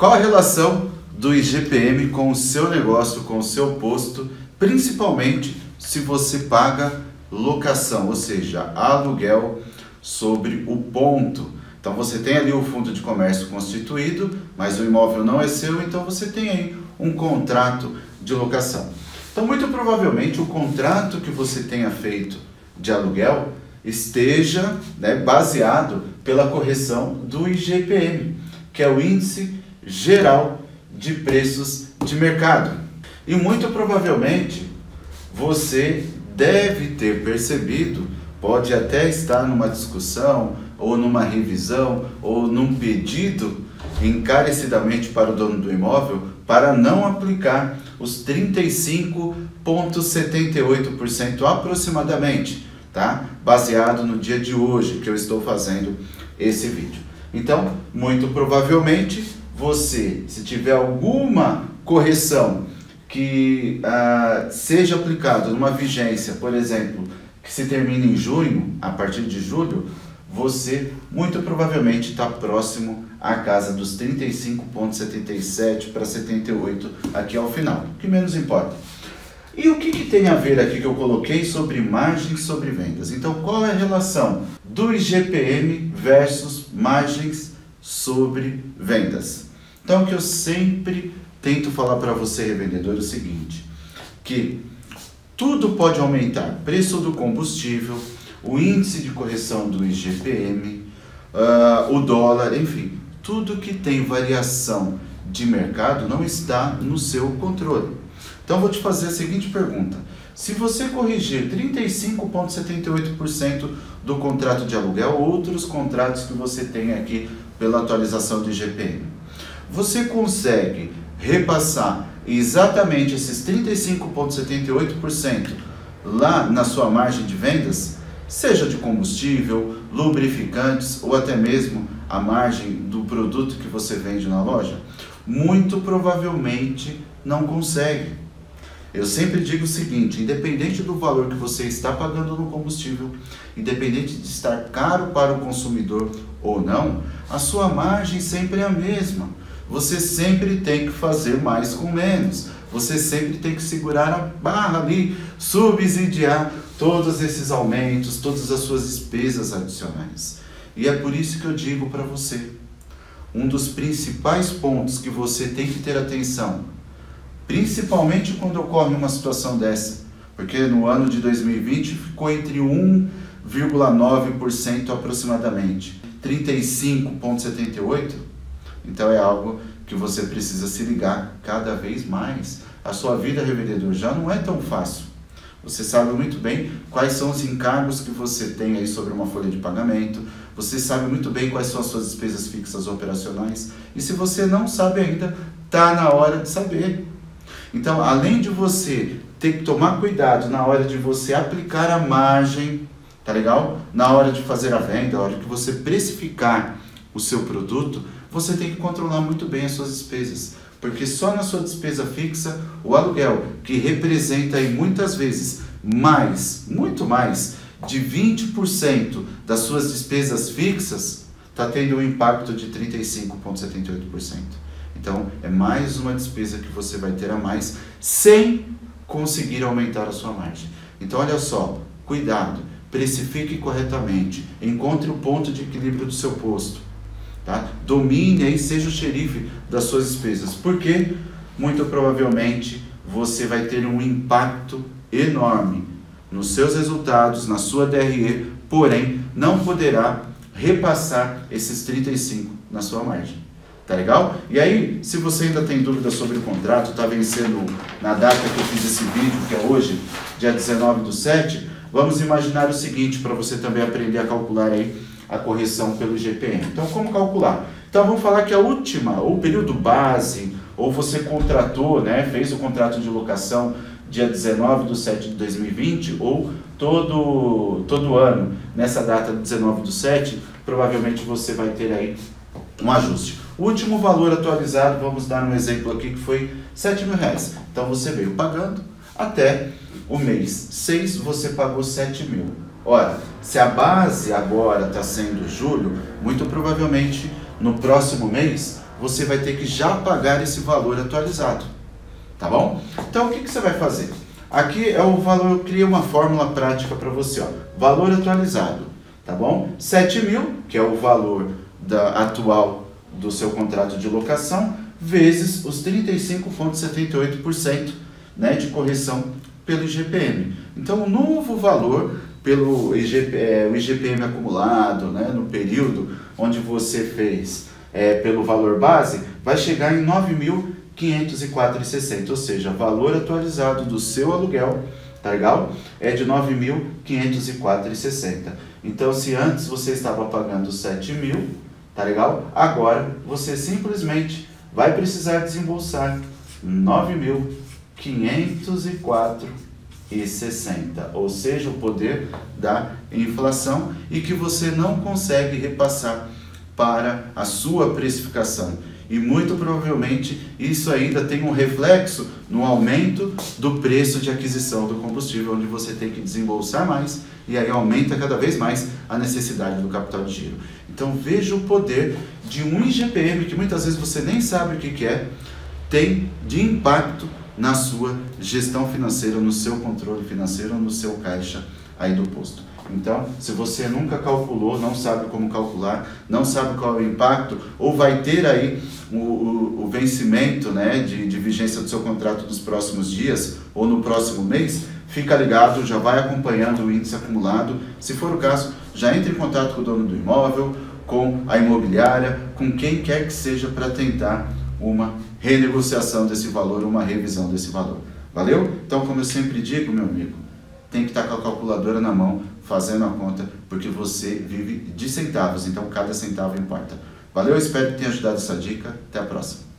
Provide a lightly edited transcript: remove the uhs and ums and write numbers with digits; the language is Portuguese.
Qual a relação do IGPM com o seu negócio, com o seu posto, principalmente se você paga locação, ou seja, aluguel sobre o ponto? Então você tem ali o fundo de comércio constituído, mas o imóvel não é seu, então você tem aí um contrato de locação. Então muito provavelmente o contrato que você tenha feito de aluguel esteja, baseado pela correção do IGPM, que é o Índice Geral de Preços de Mercado. E muito provavelmente você deve ter percebido, pode até estar numa discussão, ou numa revisão, ou num pedido encarecidamente para o dono do imóvel, para não aplicar os 35,78% aproximadamente, tá? Baseado no dia de hoje que eu estou fazendo esse vídeo. Então, muito provavelmente, você, se tiver alguma correção que seja aplicada numa vigência, por exemplo, que se termine em junho, a partir de julho, você muito provavelmente está próximo à casa dos 35,77 para 78 aqui ao final, o que menos importa. E o que tem a ver aqui que eu coloquei sobre margens sobre vendas? Então, qual é a relação do IGPM versus margens sobre vendas? Então, o que eu sempre tento falar para você, revendedor, é o seguinte, que tudo pode aumentar, preço do combustível, o índice de correção do IGPM, o dólar, enfim, tudo que tem variação de mercado não está no seu controle. Então, vou te fazer a seguinte pergunta. Se você corrigir 35,78% do contrato de aluguel, outros contratos que você tem aqui pela atualização do IGPM, você consegue repassar exatamente esses 35,78% lá na sua margem de vendas, seja de combustível, lubrificantes ou até mesmo a margem do produto que você vende na loja? Muito provavelmente não consegue. Eu sempre digo o seguinte, independente do valor que você está pagando no combustível, independente de estar caro para o consumidor ou não, a sua margem sempre é a mesma. Você sempre tem que fazer mais com menos. Você sempre tem que segurar a barra ali, subsidiar todos esses aumentos, todas as suas despesas adicionais. E é por isso que eu digo para você, um dos principais pontos que você tem que ter atenção, principalmente quando ocorre uma situação dessa, porque no ano de 2020 ficou entre 1,9% aproximadamente, 35,78%, então é algo que você precisa se ligar cada vez mais. A sua vida, revendedor, já não é tão fácil. Você sabe muito bem quais são os encargos que você tem aí sobre uma folha de pagamento, você sabe muito bem quais são as suas despesas fixas operacionais, e se você não sabe ainda, está na hora de saber. Então, além de você ter que tomar cuidado na hora de você aplicar a margem, tá legal? Na hora de fazer a venda, na hora que você precificar o seu produto, você tem que controlar muito bem as suas despesas. Porque só na sua despesa fixa, o aluguel, que representa aí muitas vezes mais, muito mais, de 20% das suas despesas fixas, está tendo um impacto de 35,78%. Então, é mais uma despesa que você vai ter a mais, sem conseguir aumentar a sua margem. Então, olha só, cuidado, precifique corretamente, encontre o ponto de equilíbrio do seu posto. Tá? Domine aí, seja o xerife das suas despesas, porque muito provavelmente você vai ter um impacto enorme nos seus resultados, na sua DRE, porém não poderá repassar esses 35 na sua margem. Tá legal? E aí, se você ainda tem dúvida sobre o contrato, está vencendo na data que eu fiz esse vídeo, que é hoje, dia 19/7, vamos imaginar o seguinte, para você também aprender a calcular aí a correção pelo IGPM. Então, como calcular? Então, vamos falar que a última, ou período base, ou você contratou, fez o contrato de locação dia 19/7/2020, ou todo ano, nessa data de 19/7, provavelmente você vai ter aí um ajuste. O último valor atualizado, vamos dar um exemplo aqui, que foi R$7.000. Então, você veio pagando até o mês 6, você pagou 7.000. Ora, se a base agora está sendo julho, muito provavelmente no próximo mês você vai ter que já pagar esse valor atualizado, tá bom? Então, o que você vai fazer? Aqui é o valor, eu criei uma fórmula prática para você, ó. Valor atualizado, tá bom? 7.000, que é o valor atual do seu contrato de locação, vezes os 35,78%, né, de correção pelo IGPM. Então, o novo valor pelo o IGPM acumulado, né, no período onde você fez pelo valor base, vai chegar em 9.504,60, ou seja, valor atualizado do seu aluguel, tá legal? É de 9.504,60. Então, se antes você estava pagando 7.000, tá legal? Agora, você simplesmente vai precisar desembolsar 9.504,60, ou seja, o poder da inflação, e que você não consegue repassar para a sua precificação. E muito provavelmente isso ainda tem um reflexo no aumento do preço de aquisição do combustível, onde você tem que desembolsar mais e aí aumenta cada vez mais a necessidade do capital de giro. Então veja o poder de um IGPM que muitas vezes você nem sabe o que é, tem de impacto na sua gestão financeira, no seu controle financeiro, no seu caixa aí do posto. Então, se você nunca calculou, não sabe como calcular, não sabe qual é o impacto, ou vai ter aí o vencimento, né, de vigência do seu contrato nos próximos dias ou no próximo mês, fica ligado, já vai acompanhando o índice acumulado. Se for o caso, já entre em contato com o dono do imóvel, com a imobiliária, com quem quer que seja, para tentar uma renegociação desse valor, uma revisão desse valor. Valeu? Então, como eu sempre digo, meu amigo, tem que estar com a calculadora na mão, fazendo a conta, porque você vive de centavos, então cada centavo importa. Valeu, espero que tenha ajudado essa dica. Até a próxima.